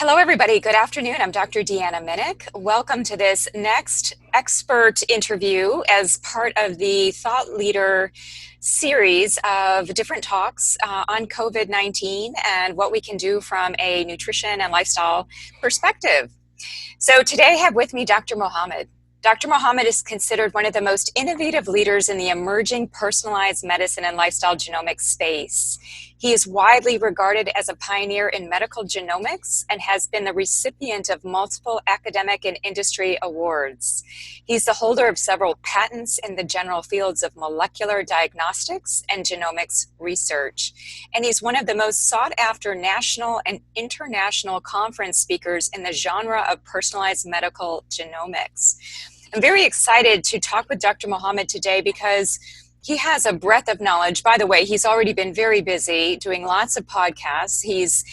Hello, everybody. Good afternoon. I'm Dr. Deanna Minich. Welcome to this next expert interview as part of the Thought Leader series of different talks on COVID-19 and what we can do from a nutrition and lifestyle perspective. So today I have with me Dr. Mohammed. Dr. Mohammed is considered one of the most innovative leaders in the emerging personalized medicine and lifestyle genomics space. He is widely regarded as a pioneer in medical genomics and has been the recipient of multiple academic and industry awards. He's the holder of several patents in the general fields of molecular diagnostics and genomics research. And he's one of the most sought after national and international conference speakers in the genre of personalized medical genomics. I'm very excited to talk with Dr. Mohammed today because he has a breadth of knowledge. By the way, he's already been very busy doing lots of podcasts. He's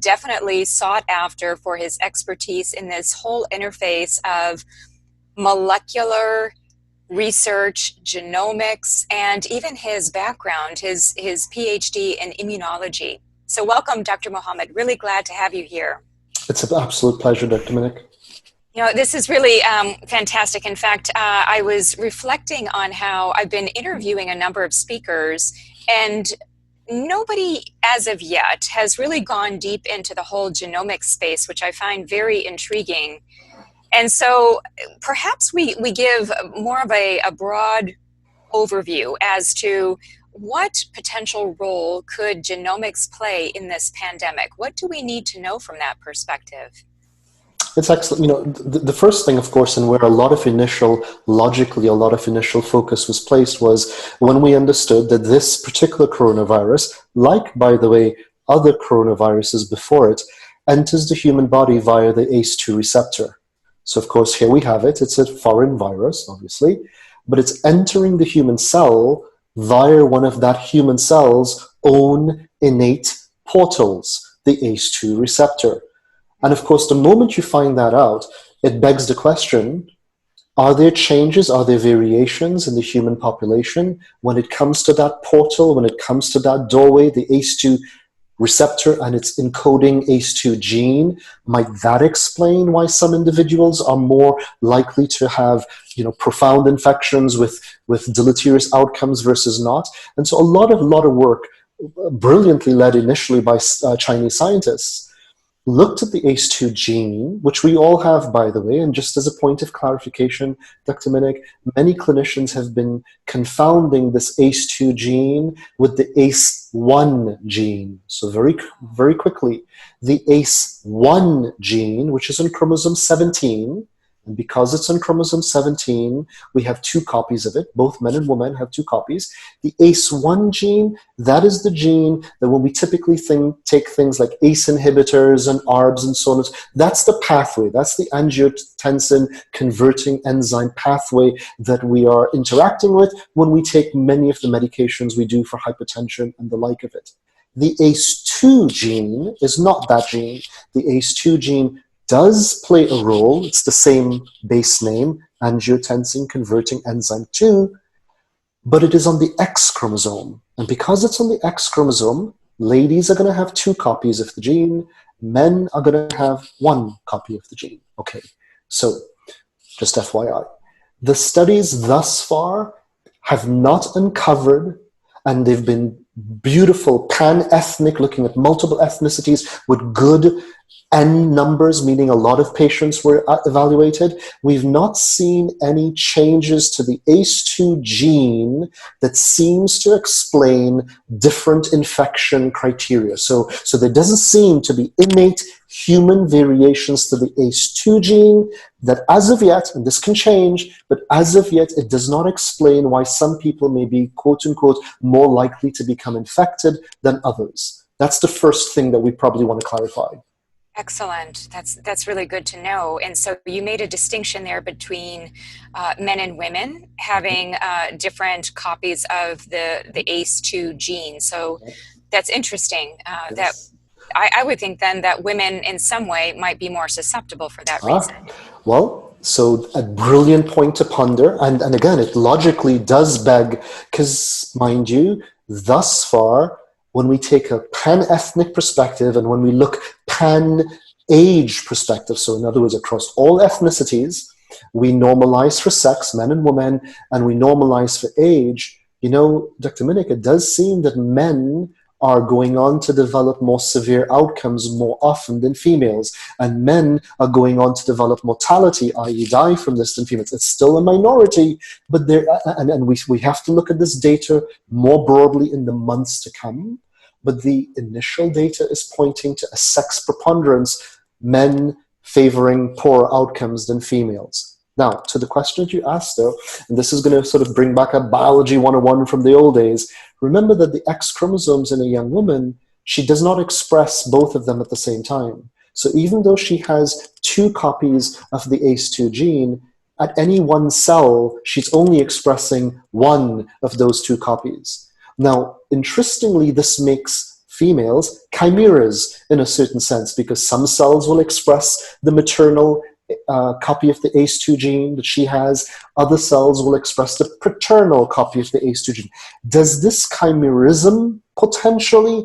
definitely sought after for his expertise in this whole interface of molecular research, genomics, and even his background, his PhD in immunology. So welcome, Dr. Mohammed. Really glad to have you here. It's an absolute pleasure, Dr. Minich. You know, this is really fantastic. In fact, I was reflecting on how I've been interviewing a number of speakers, and nobody as of yet has really gone deep into the whole genomics space, which I find very intriguing. And so perhaps we give more of a broad overview as to what potential role could genomics play in this pandemic? What do we need to know from that perspective? It's excellent. You know, the first thing, of course, and where a lot of initial focus was placed was when we understood that this particular coronavirus, like, by the way, other coronaviruses before it, enters the human body via the ACE2 receptor. So, of course, here we have it. It's a foreign virus, obviously, but it's entering the human cell via one of that human cell's own innate portals, the ACE2 receptor. And of course, the moment you find that out, it begs the question, are there changes, are there variations in the human population when it comes to that portal, when it comes to that doorway, the ACE2 receptor and its encoding ACE2 gene? Might that explain why some individuals are more likely to have, profound infections with deleterious outcomes versus not? And so a lot of work, brilliantly led initially by Chinese scientists, looked at the ACE2 gene, which we all have, by the way, and just as a point of clarification, Dr. Minich, many clinicians have been confounding this ACE2 gene with the ACE1 gene. So very, very quickly, the ACE1 gene, which is on chromosome 17, and because it's on chromosome 17, we have two copies of it. Both men and women have two copies. The ACE1 gene, that is the gene that when we typically take things like ACE inhibitors and ARBs and so on, that's the pathway. That's the angiotensin converting enzyme pathway that we are interacting with when we take many of the medications we do for hypertension and the like of it. The ACE2 gene is not that gene. The ACE2 gene does play a role. It's the same base name, angiotensin converting enzyme 2, but it is on the X chromosome. And because it's on the X chromosome, ladies are going to have two copies of the gene, men are going to have one copy of the gene. Okay, so just FYI. The studies thus far have not uncovered, and they've been beautiful, pan-ethnic, looking at multiple ethnicities with good N numbers, meaning a lot of patients were evaluated. We've not seen any changes to the ACE2 gene that seems to explain different infection criteria. So there doesn't seem to be innate human variations to the ACE2 gene that as of yet, and this can change, but as of yet, it does not explain why some people may be, quote unquote, more likely to become infected than others. That's the first thing that we probably want to clarify. Excellent. That's really good to know. And so you made a distinction there between men and women having different copies of the ACE2 gene. So that's interesting. Yes. That I would think then that women in some way might be more susceptible for that reason. Well, so a brilliant point to ponder. And again, it logically does beg, because mind you, thus far, when we take a pan-ethnic perspective and when we look pan age perspective, so in other words, across all ethnicities, we normalize for sex, men and women, and we normalize for age. You know, Dr. Minich, it does seem that men are going on to develop more severe outcomes more often than females, and men are going on to develop mortality, i.e. die from this, than females. It's still a minority, but there, and we have to look at this data more broadly in the months to come. But the initial data is pointing to a sex preponderance, men favoring poorer outcomes than females. Now, to the question that you asked, though, and this is going to sort of bring back a biology 101 from the old days, remember that the X chromosomes in a young woman, she does not express both of them at the same time. So even though she has 2 copies of the ACE2 gene, at any one cell, she's only expressing 1 of those 2 copies. Now, interestingly, this makes females chimeras in a certain sense, because some cells will express the maternal copy of the ACE2 gene that she has. Other cells will express the paternal copy of the ACE2 gene. Does this chimerism potentially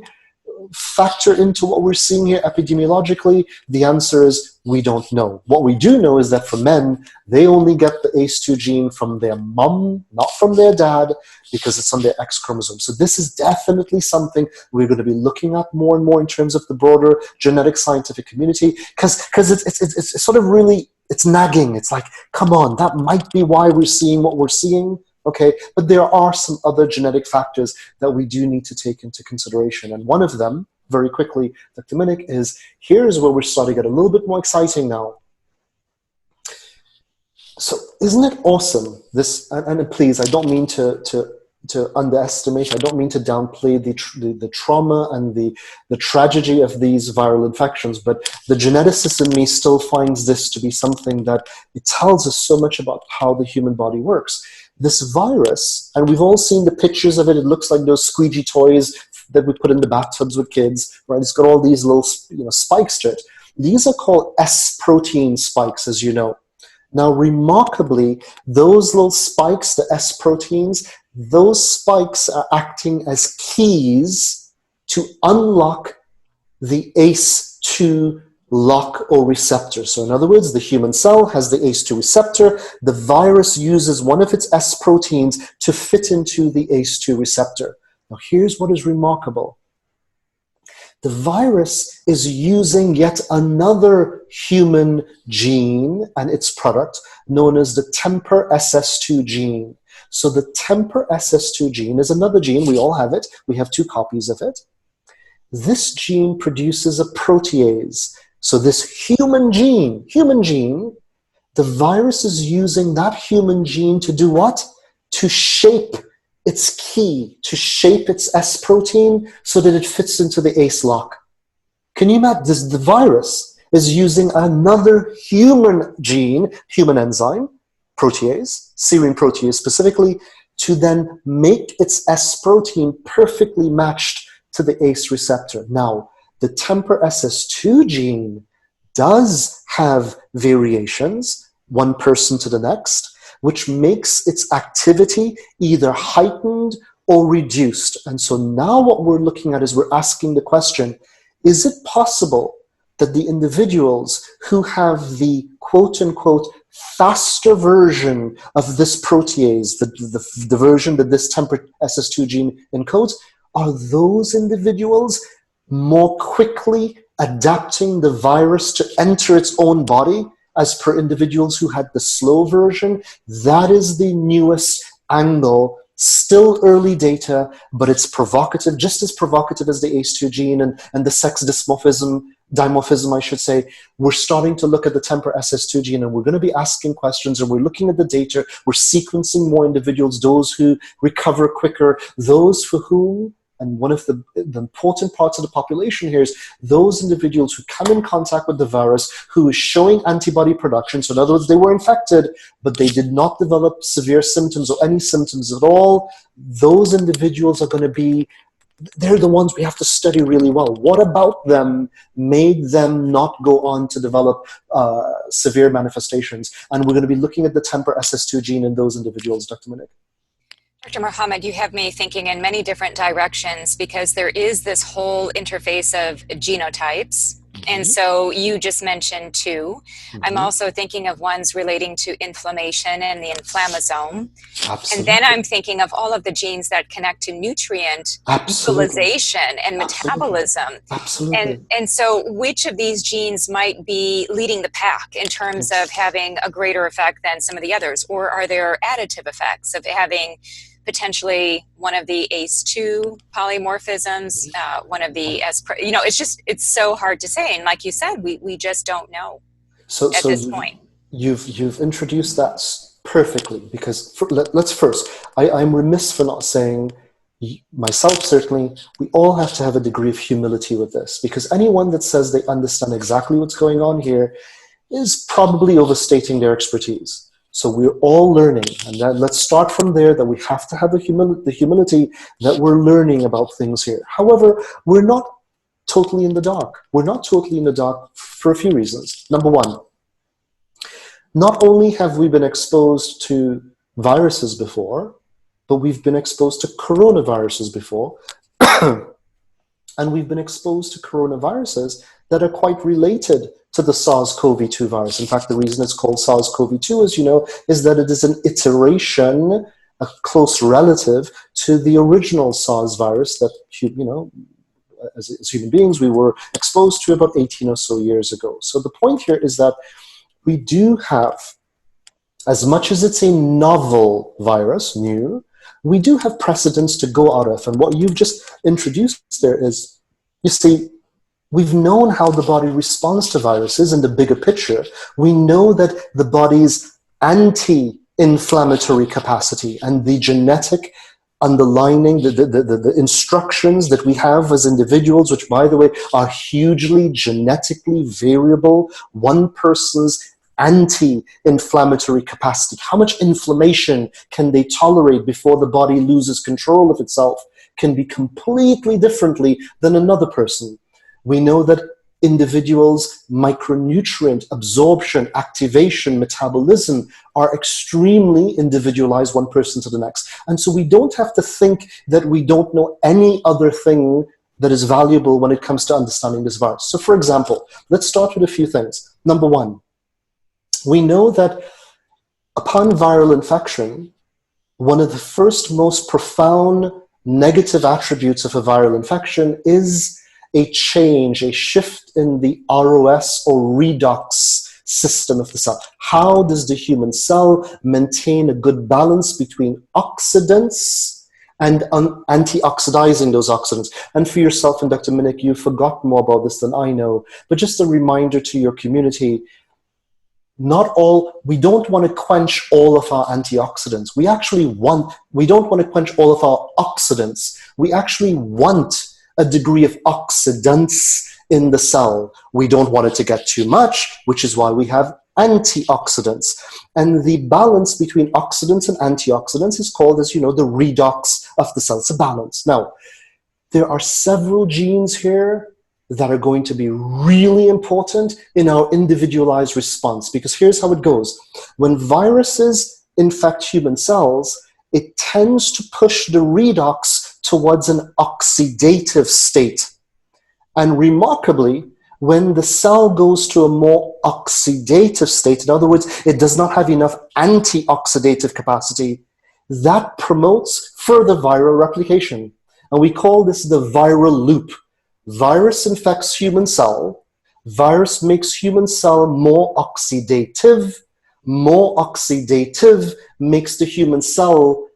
factor into what we're seeing here epidemiologically? The answer is we don't know. What we do know is that for men, they only get the ACE2 gene from their mom, not from their dad, because it's on their X chromosome. So this is definitely something we're going to be looking at more and more in terms of the broader genetic scientific community, because it's sort of really, it's nagging. It's like, come on, that might be why we're seeing what we're seeing. Okay, but there are some other genetic factors that we do need to take into consideration. And one of them, very quickly, Dr. Minich, is here's where we're starting to get a little bit more exciting now. So isn't it awesome? This, and please, I don't mean to underestimate, I don't mean to downplay the trauma and the tragedy of these viral infections, but the geneticist in me still finds this to be something that it tells us so much about how the human body works. This virus, and we've all seen the pictures of it, it looks like those squeegee toys that we put in the bathtubs with kids, right? It's got all these little, spikes to it. These are called S protein spikes, as you know. Now, remarkably, those little spikes, the S proteins, those spikes are acting as keys to unlock the ACE2 lock or receptor. So in other words, the human cell has the ACE2 receptor. The virus uses one of its S proteins to fit into the ACE2 receptor. Now here's what is remarkable. The virus is using yet another human gene and its product known as the TMPRSS2 gene. So the TMPRSS2 gene is another gene. We all have it. We have 2 copies of it. This gene produces a protease. So this human gene, the virus is using that human gene to do what? To shape its key, to shape its S protein so that it fits into the ACE lock. Can you imagine this? The virus is using another human gene, human enzyme, protease, serine protease specifically, to then make its S protein perfectly matched to the ACE receptor. Now, the TMPRSS2 gene does have variations, one person to the next, which makes its activity either heightened or reduced. And so now what we're looking at is we're asking the question, is it possible that the individuals who have the quote-unquote faster version of this protease, the version that this TMPRSS2 gene encodes, are those individuals more quickly adapting the virus to enter its own body as per individuals who had the slow version? That is the newest angle. Still early data, but it's provocative, just as provocative as the ACE2 gene and the sex dimorphism, I should say. We're starting to look at the TMPRSS2 gene, and we're going to be asking questions, and we're looking at the data. We're sequencing more individuals, those who recover quicker, those for whom, and one of the important parts of the population here is those individuals who come in contact with the virus, who is showing antibody production. So in other words, they were infected, but they did not develop severe symptoms or any symptoms at all. Those individuals are going to be, they're the ones we have to study really well. What about them made them not go on to develop severe manifestations? And we're going to be looking at the TMPRSS2 gene in those individuals, Dr. Minich. Dr. Mohammed, you have me thinking in many different directions, because there is this whole interface of genotypes And so you just mentioned two. I'm Mm-hmm. also thinking of ones relating to inflammation and the inflammasome. And then Absolutely. I'm thinking of all of the genes that connect to nutrient Absolutely. utilization and Absolutely. metabolism. Absolutely. And so which of these genes might be leading the pack in terms of having a greater effect than some of the others? Or are there additive effects of having potentially one of the ACE2 polymorphisms, one of the it's so hard to say. And like you said, we just don't know So, at so this you've point. you've introduced that perfectly, because let's first. I'm remiss for not saying, myself certainly, we all have to have a degree of humility with this, because anyone that says they understand exactly what's going on here is probably overstating their expertise. So we're all learning, and let's start from there, that we have to have the humility that we're learning about things here. However, we're not totally in the dark. We're not totally in the dark for a few reasons. Number one, not only have we been exposed to viruses before, but we've been exposed to coronaviruses before. And we've been exposed to coronaviruses that are quite related to the SARS-CoV-2 virus. In fact, the reason it's called SARS-CoV-2, as you know, is that it is an iteration, a close relative to the original SARS virus that, as human beings, we were exposed to about 18 or so years ago. So the point here is that we do have, as much as it's a novel virus, new, we do have precedents to go out of. And what you've just introduced there is, you see, we've known how the body responds to viruses in the bigger picture. We know that the body's anti-inflammatory capacity and the genetic underlining, the instructions that we have as individuals, which, by the way, are hugely genetically variable. One person's anti-inflammatory capacity, how much inflammation can they tolerate before the body loses control of itself, can be completely differently than another person. We know that individuals' micronutrient absorption, activation, metabolism are extremely individualized, one person to the next. And so we don't have to think that we don't know any other thing that is valuable when it comes to understanding this virus. So for example, let's start with a few things. Number one, we know that upon viral infection, one of the first most profound negative attributes of a viral infection is a change, a shift in the ROS or redox system of the cell. How does the human cell maintain a good balance between oxidants and anti-oxidizing those oxidants? And for yourself and Dr. Minich, you've forgotten more about this than I know, but just a reminder to your community, we don't want to quench all of our antioxidants. We don't want to quench all of our oxidants. We actually want a degree of oxidants in the cell. We don't want it to get too much, which is why we have antioxidants. And the balance between oxidants and antioxidants is called, as you know, the redox of the cell. It's a balance. Now, there are several genes here that are going to be really important in our individualized response, because here's how it goes. When viruses infect human cells, it tends to push the redox towards an oxidative state. And remarkably, when the cell goes to a more oxidative state, in other words, it does not have enough antioxidative capacity, that promotes further viral replication. And we call this the viral loop. Virus infects human cell. Virus makes human cell more oxidative. More oxidative makes the human cell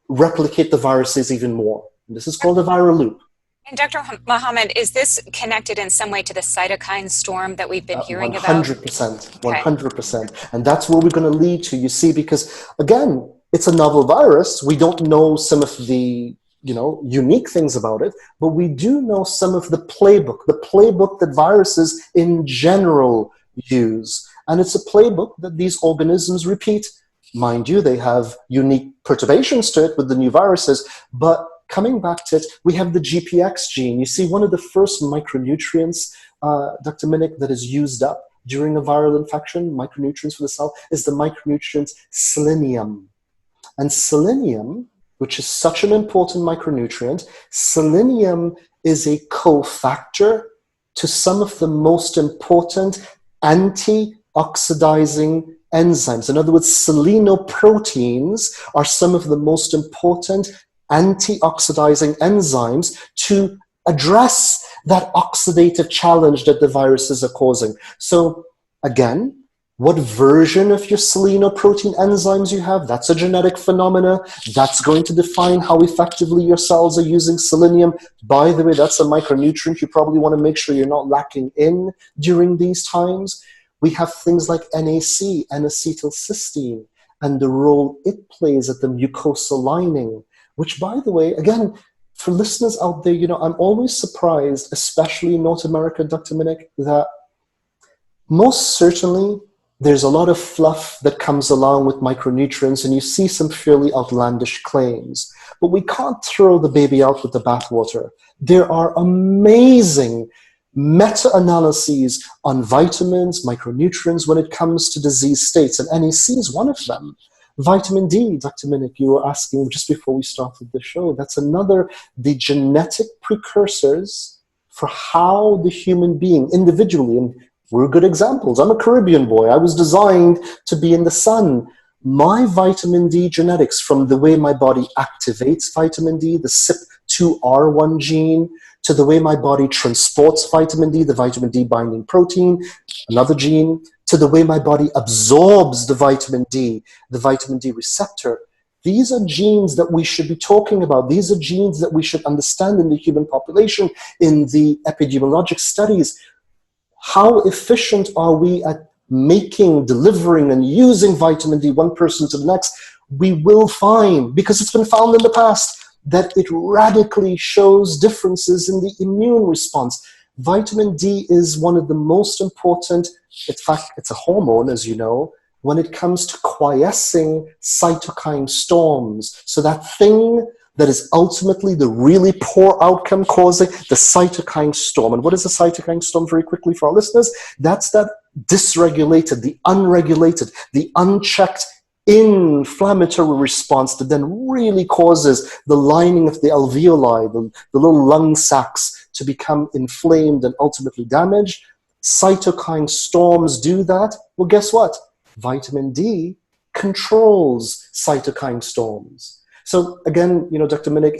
replicate the viruses even more. This is called a viral loop. And Dr. Mohammed, is this connected in some way to the cytokine storm that we've been hearing about? 100%, 100%. And that's where we're going to lead to, you see, because again, it's a novel virus. We don't know some of the unique things about it, but we do know some of the playbook that viruses in general use. And it's a playbook that these organisms repeat. Mind you, they have unique perturbations to it with the new viruses, but coming back to it, we have the GPX gene. You see, one of the first micronutrients, Dr. Minich, that is used up during a viral infection, micronutrients for the cell, is the micronutrient selenium. And selenium, which is such an important micronutrient, selenium is a cofactor to some of the most important antioxidizing enzymes. In other words, selenoproteins are some of the most important antioxidizing enzymes to address that oxidative challenge that the viruses are causing. So again, what version of your selenoprotein enzymes you have, that's a genetic phenomena. That's going to define how effectively your cells are using selenium. By the way, that's a micronutrient you probably want to make sure you're not lacking in during these times. We have things like NAC, N-acetylcysteine, and the role it plays at the mucosal lining, which, by the way, again, for listeners out there, you know, I'm always surprised, especially in North America, Dr. Minich, that most certainly there's a lot of fluff that comes along with micronutrients, and you see some fairly outlandish claims. But we can't throw the baby out with the bathwater. There are amazing meta-analyses on vitamins, micronutrients when it comes to disease states, and NAC is one of them. Vitamin D, Dr. Minich, you were asking just before we started the show, that's another, the genetic precursors for how the human being individually, and we're good examples. I'm a Caribbean boy. I was designed to be in the sun. My vitamin D genetics, from the way my body activates vitamin D, the CYP2R1 gene, to the way my body transports vitamin D, the vitamin D binding protein, another gene, to the way my body absorbs the vitamin D receptor. These are genes that we should be talking about. These are genes that we should understand in the human population, in the epidemiologic studies. How efficient are we at making, delivering, and using vitamin D one person to the next? We will find, because it's been found in the past, that it radically shows differences in the immune response. Vitamin D is one of the most important, in fact, it's a hormone, as you know, when it comes to quiescing cytokine storms. So that thing that is ultimately the really poor outcome causing the cytokine storm. And what is a cytokine storm, very quickly for our listeners? That's that dysregulated, the unregulated, the unchecked inflammatory response that then really causes the lining of the alveoli, the little lung sacs, to become inflamed and ultimately damaged. Cytokine storms do that. Well, guess what? Vitamin D controls cytokine storms. So again, you know, Dr. Minich,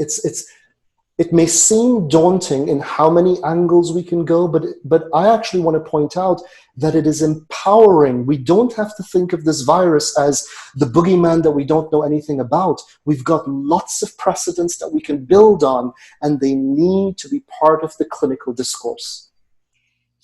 it may seem daunting in how many angles we can go, but I actually want to point out that it is empowering. We don't have to think of this virus as the boogeyman that we don't know anything about. We've got lots of precedents that we can build on, and they need to be part of the clinical discourse.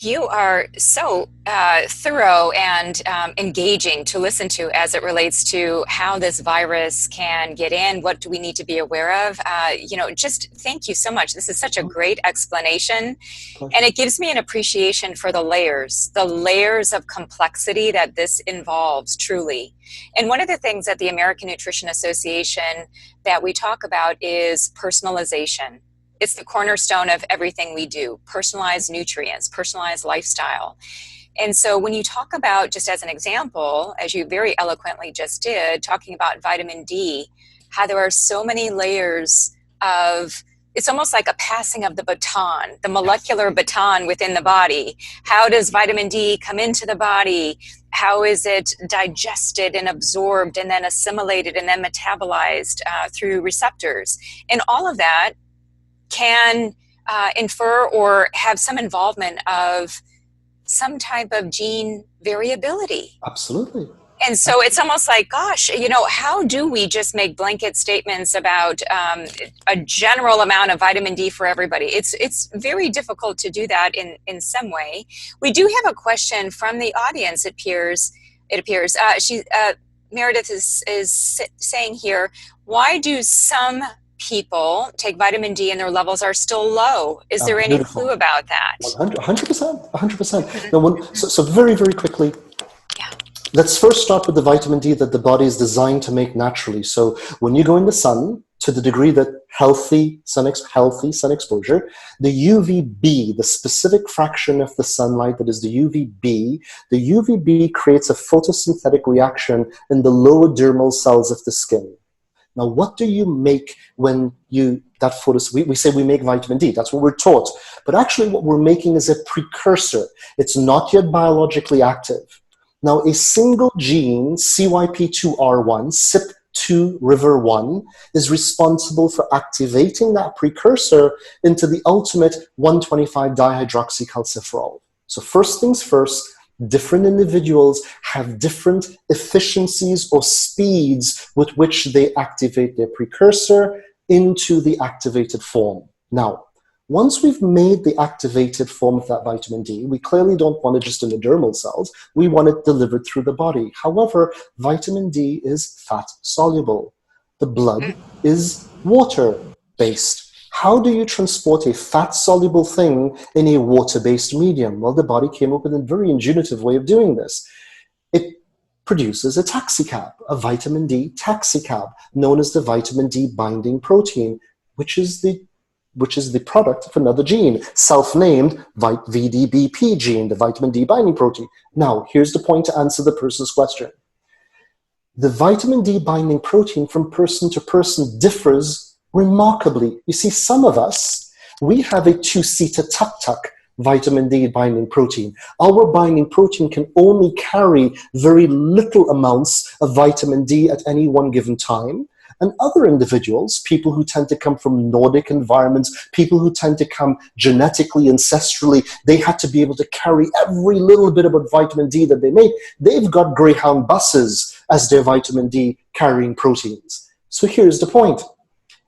You are so thorough and engaging to listen to as it relates to how this virus can get in. What do we need to be aware of? You know, just thank you so much. This is such a great explanation. And it gives me an appreciation for the layers of complexity that this involves, truly. And one of the things at the American Nutrition Association that we talk about is personalization. It's the cornerstone of everything we do: personalized nutrients, personalized lifestyle. And so when you talk about, just as an example, as you very eloquently just did, talking about vitamin D, how there are so many layers of, it's almost like a passing of the baton, the molecular baton within the body. How does vitamin D come into the body? How is it digested and absorbed and then assimilated and then metabolized through receptors? And all of that can infer or have some involvement of some type of gene variability. Absolutely. And so it's almost like, gosh, you know, how do we just make blanket statements about a general amount of vitamin D for everybody? It's very difficult to do that in some way. We do have a question from the audience, it appears. Meredith is saying here, why do some people take vitamin D and their levels are still low? Is there any clue about that? 100%. Now, so very, very quickly, let's first start with the vitamin D that the body is designed to make naturally. So when you go in the sun, to the degree that healthy sun exposure, the UVB, the specific fraction of the sunlight that is the UVB creates a photosynthetic reaction in the lower dermal cells of the skin. Now, what do you make when we say we make vitamin D, that's what we're taught. But actually what we're making is a precursor. It's not yet biologically active. Now, a single gene, CYP2R1, CYP2 River 1, is responsible for activating that precursor into the ultimate 1,25-dihydroxycalciferol. So first things first, different individuals have different efficiencies or speeds with which they activate their precursor into the activated form. Now, once we've made the activated form of that vitamin D, we clearly don't want it just in the dermal cells. We want it delivered through the body. However, vitamin D is fat soluble. The blood is water-based. How do you transport a fat-soluble thing in a water-based medium? Well, the body came up with a very ingenuitive way of doing this. It produces a taxicab, a vitamin D taxicab, known as the vitamin D binding protein, which is the product of another gene, self-named VDBP gene, the vitamin D binding protein. Now, here's the point to answer the person's question. The vitamin D binding protein from person to person differs remarkably. You see, some of us, we have a two-seater tuk-tuk vitamin D binding protein. Our binding protein can only carry very little amounts of vitamin D at any one given time. And other individuals, people who tend to come from Nordic environments, people who tend to come genetically, ancestrally, they had to be able to carry every little bit of vitamin D that they make. They've got Greyhound buses as their vitamin D carrying proteins. So here's the point.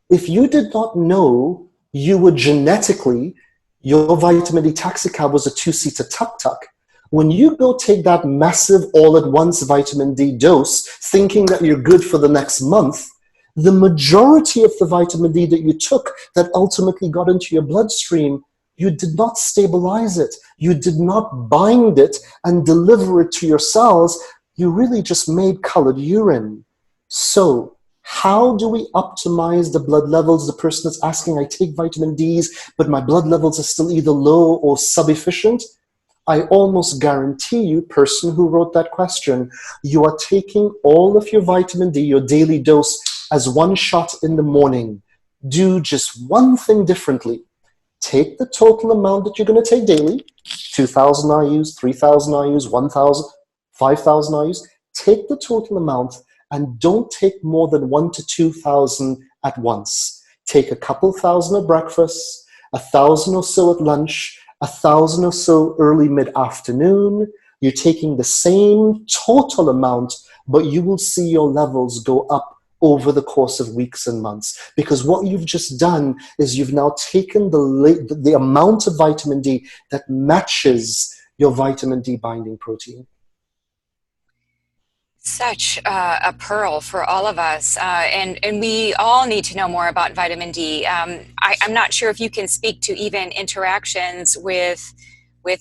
If you did not know you were genetically, your vitamin D taxicab was a two-seater tuk-tuk, when you go take that massive all-at-once vitamin D dose, thinking that you're good for the next month, the majority of the vitamin D that you took that ultimately got into your bloodstream, you did not stabilize it. You did not bind it and deliver it to your cells. You really just made colored urine. So how do we optimize the blood levels? The person that's asking, I take vitamin Ds, but my blood levels are still either low or sub-efficient. I almost guarantee you, person who wrote that question, you are taking all of your vitamin D, your daily dose, as one shot in the morning. Do just one thing differently. Take the total amount that you're going to take daily, 2,000 IUs, 3,000 IUs, 1,000, 5,000 IUs. Take the total amount and don't take more than 1,000 to 2,000 at once. Take a couple thousand at breakfast, 1,000 or so at lunch, 1,000 or so early mid-afternoon. You're taking the same total amount, but you will see your levels go up over the course of weeks and months. Because what you've just done is you've now taken the amount of vitamin D that matches your vitamin D binding protein. Such a pearl for all of us, and we all need to know more about vitamin D. I'm not sure if you can speak to even interactions with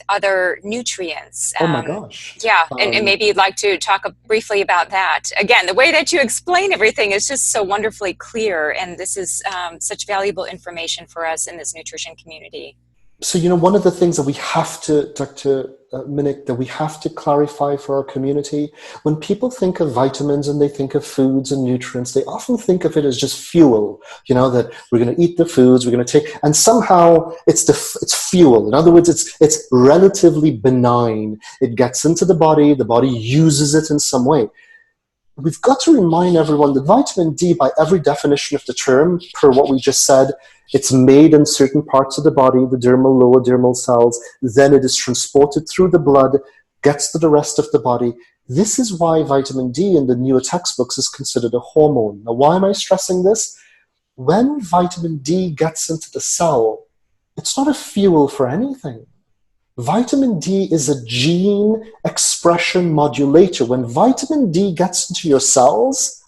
other nutrients. Oh my gosh. Yeah, and maybe you'd like to talk briefly about that. Again, the way that you explain everything is just so wonderfully clear, and this is such valuable information for us in this nutrition community. So, you know, one of the things that we have to, Dr. Minich, that we have to clarify for our community, when people think of vitamins and they think of foods and nutrients, they often think of it as just fuel, you know, that we're going to eat the foods, we're going to take, and somehow it's fuel. In other words, it's relatively benign. It gets into the body uses it in some way. We've got to remind everyone that vitamin D, by every definition of the term, per what we just said, it's made in certain parts of the body, the dermal, lower dermal cells, then it is transported through the blood, gets to the rest of the body. This is why vitamin D in the newer textbooks is considered a hormone. Now, why am I stressing this? When vitamin D gets into the cell, it's not a fuel for anything. Vitamin D is a gene expression modulator. When vitamin D gets into your cells,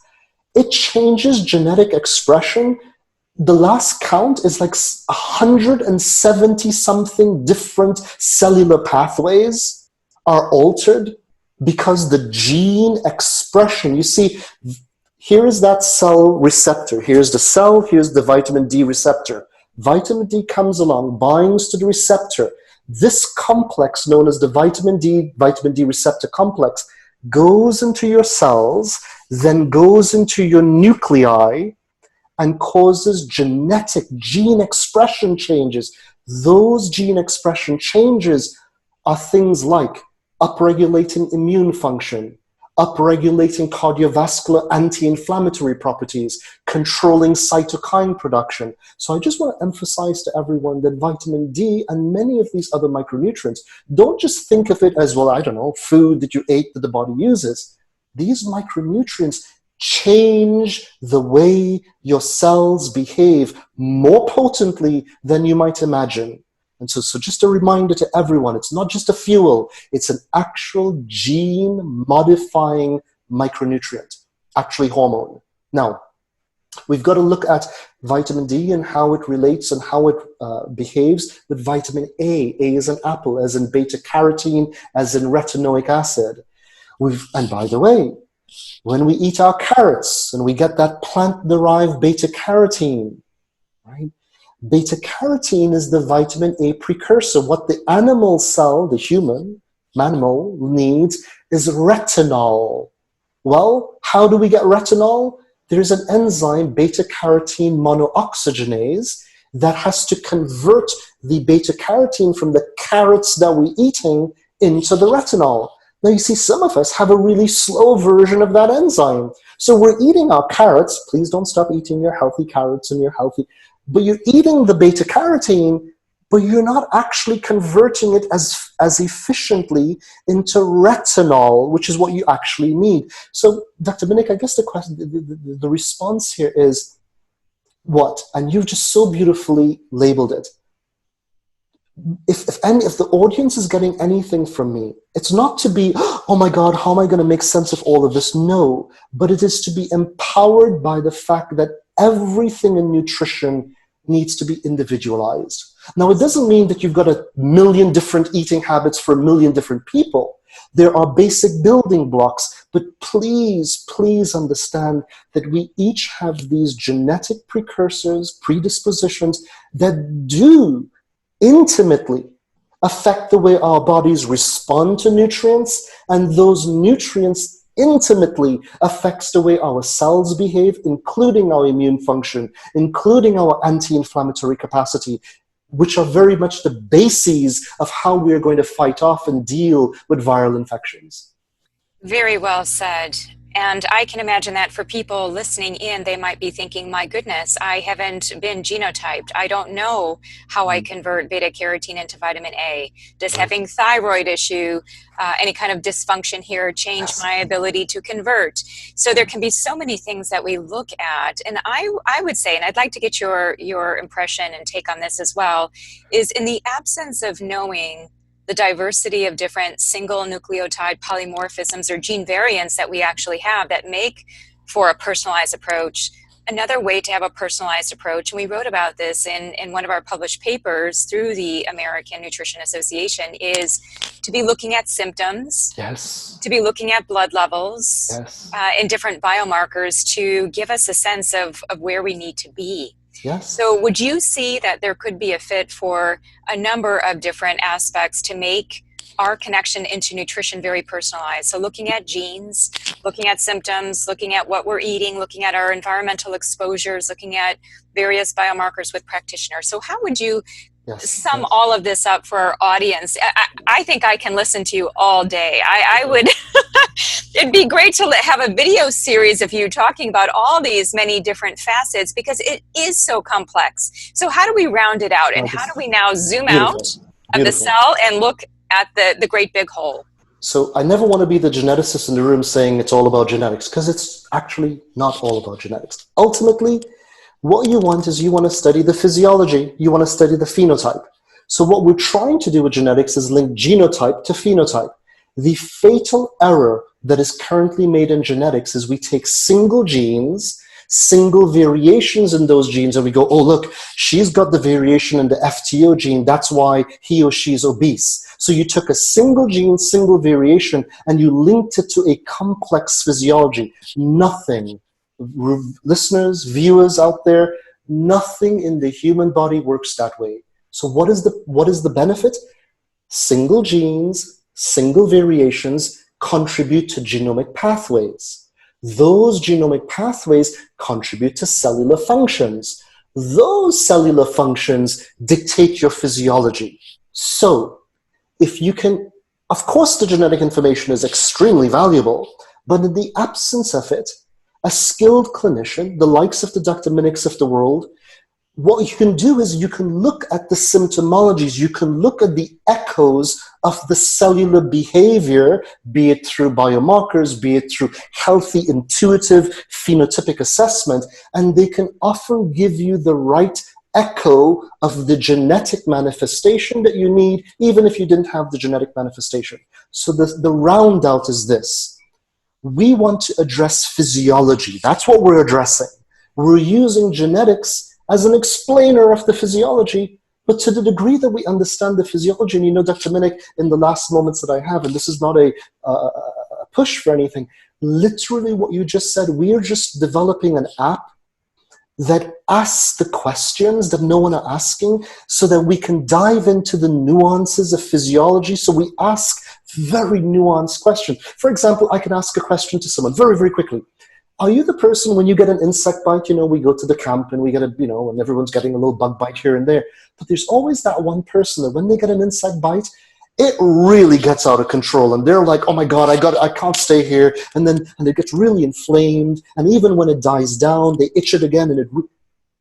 it changes genetic expression. The last count is like 170 something different cellular pathways are altered because the gene expression, you see, here is that cell receptor. Here's the cell, here's the vitamin D receptor. Vitamin D comes along, binds to the receptor. This complex, known as the vitamin D receptor complex, goes into your cells, then goes into your nuclei, and causes genetic gene expression changes. Those gene expression changes are things like upregulating immune function, upregulating cardiovascular anti-inflammatory properties, controlling cytokine production. So I just want to emphasize to everyone that vitamin D and many of these other micronutrients, don't just think of it as, well, I don't know, food that you ate that the body uses. These micronutrients change the way your cells behave more potently than you might imagine. And so just a reminder to everyone, it's not just a fuel, it's an actual gene-modifying micronutrient, actually hormone. Now, we've got to look at vitamin D and how it relates and how it behaves with vitamin A. A is in apple, as in beta-carotene, as in retinoic acid. And by the way, when we eat our carrots and we get that plant-derived beta-carotene, right? Beta-carotene is the vitamin A precursor. What the animal cell, the human mammal, needs is retinol. Well, how do we get retinol? There's an enzyme, beta-carotene monooxygenase, that has to convert the beta-carotene from the carrots that we're eating into the retinol. Now, you see, some of us have a really slow version of that enzyme. So we're eating our carrots. Please don't stop eating your healthy carrots and your healthy... But you're eating the beta-carotene, but you're not actually converting it as efficiently into retinol, which is what you actually need. So, Dr. Minich, I guess the question, the response here is what? And you've just so beautifully labeled it. If the audience is getting anything from me, it's not to be, oh my God, how am I going to make sense of all of this? No, but it is to be empowered by the fact that everything in nutrition needs to be individualized. Now, it doesn't mean that you've got a million different eating habits for a million different people. There are basic building blocks, but please, please understand that we each have these genetic precursors, predispositions that do intimately affect the way our bodies respond to nutrients, and those nutrients intimately affects the way our cells behave, including our immune function, including our anti-inflammatory capacity, which are very much the bases of how we're going to fight off and deal with viral infections. Very well said. And I can imagine that for people listening in, they might be thinking, my goodness, I haven't been genotyped. I don't know how I convert beta-carotene into vitamin A. Does having thyroid issue, any kind of dysfunction here, change my ability to convert? So there can be so many things that we look at. And I would say, and I'd like to get your impression and take on this as well, is in the absence of knowing the diversity of different single nucleotide polymorphisms or gene variants that we actually have that make for a personalized approach. Another way to have a personalized approach, and we wrote about this in one of our published papers through the American Nutrition Association, is to be looking at symptoms, Yes. to be looking at blood levels, Yes. And different biomarkers to give us a sense of where we need to be. Yes. So would you see that there could be a fit for a number of different aspects to make our connection into nutrition very personalized? So looking at genes, looking at symptoms, looking at what we're eating, looking at our environmental exposures, looking at various biomarkers with practitioners. So how would you sum all of this up for our audience? I think I can listen to you all day. I would, it'd be great to have a video series of you talking about all these many different facets, because it is so complex. So how do we round it out, and how do we now zoom out of the cell and look at the great big whole? So I never want to be the geneticist in the room saying it's all about genetics, because it's actually not all about genetics. Ultimately, what you want is you want to study the physiology, you want to study the phenotype. So what we're trying to do with genetics is link genotype to phenotype. The fatal error that is currently made in genetics is we take single genes, single variations in those genes, and we go, oh, look, she's got the variation in the FTO gene, that's why he or she is obese. So you took a single gene, single variation, and you linked it to a complex physiology. Nothing. Listeners, viewers out there, nothing in the human body works that way. So what is the benefit? Single genes, single variations, contribute to genomic pathways. Those genomic pathways contribute to cellular functions. Those cellular functions dictate your physiology. So, if you can, of course, the genetic information is extremely valuable, but in the absence of it, a skilled clinician, the likes of the Dr. Minichs of the world, what you can do is you can look at the symptomologies, you can look at the echoes of the cellular behavior, be it through biomarkers, be it through healthy, intuitive, phenotypic assessment, and they can often give you the right echo of the genetic manifestation that you need, even if you didn't have the genetic manifestation. So the round out is this. We want to address physiology. That's what we're addressing. We're using genetics as an explainer of the physiology, but to the degree that we understand the physiology, and you know, Dr. Minich, in the last moments that I have, and this is not a push for anything, literally what you just said, we are just developing an app that asks the questions that no one are asking so that we can dive into the nuances of physiology. So we ask very nuanced questions. For example, I can ask a question to someone very, very quickly. Are you the person when you get an insect bite, you know, we go to the camp and we get a, you know, and everyone's getting a little bug bite here and there. But there's always that one person that when they get an insect bite, it really gets out of control. And they're like, oh my God, I can't stay here. And it gets really inflamed. And even when it dies down, they itch it again.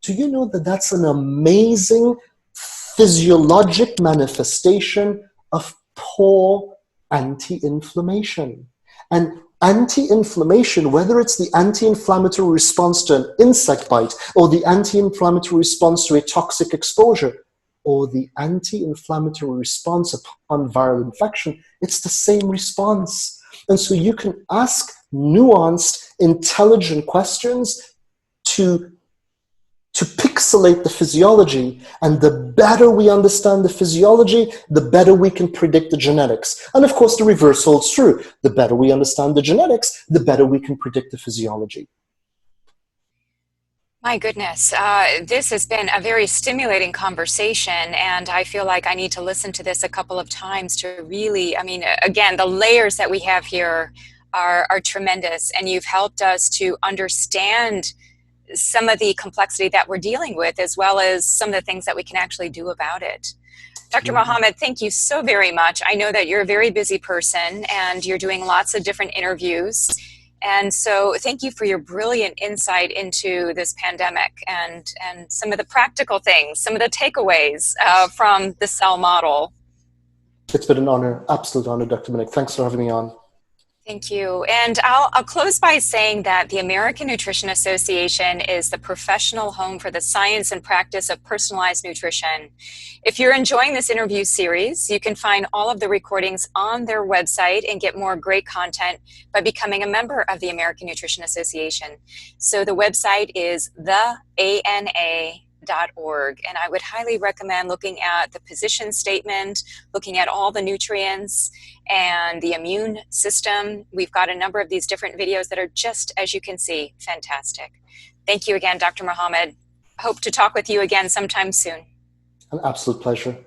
Do you know that that's an amazing physiologic manifestation of poor anti-inflammation? And anti-inflammation, whether it's the anti-inflammatory response to an insect bite or the anti-inflammatory response to a toxic exposure or the anti-inflammatory response upon viral infection, it's the same response. And so you can ask nuanced, intelligent questions to pixelate the physiology, and the better we understand the physiology, the better we can predict the genetics. And of course, the reverse holds true. The better we understand the genetics, the better we can predict the physiology. My goodness, this has been a very stimulating conversation, and I feel like I need to listen to this a couple of times to really, I mean, again, the layers that we have here are tremendous, and you've helped us to understand some of the complexity that we're dealing with, as well as some of the things that we can actually do about it. Dr. Mohammed, thank you so very much. I know that you're a very busy person and you're doing lots of different interviews. And so thank you for your brilliant insight into this pandemic and some of the practical things, some of the takeaways from the cell model. It's been an honor, absolute honor, Dr. Minich. Thanks for having me on. Thank you. And I'll close by saying that the American Nutrition Association is the professional home for the science and practice of personalized nutrition. If you're enjoying this interview series, you can find all of the recordings on their website and get more great content by becoming a member of the American Nutrition Association. So the website is theana.org, and I would highly recommend looking at the position statement, looking at all the nutrients and the immune system. We've got a number of these different videos that are just, as you can see, fantastic. Thank you again, Dr. Mohammed. Hope to talk with you again sometime soon. An absolute pleasure.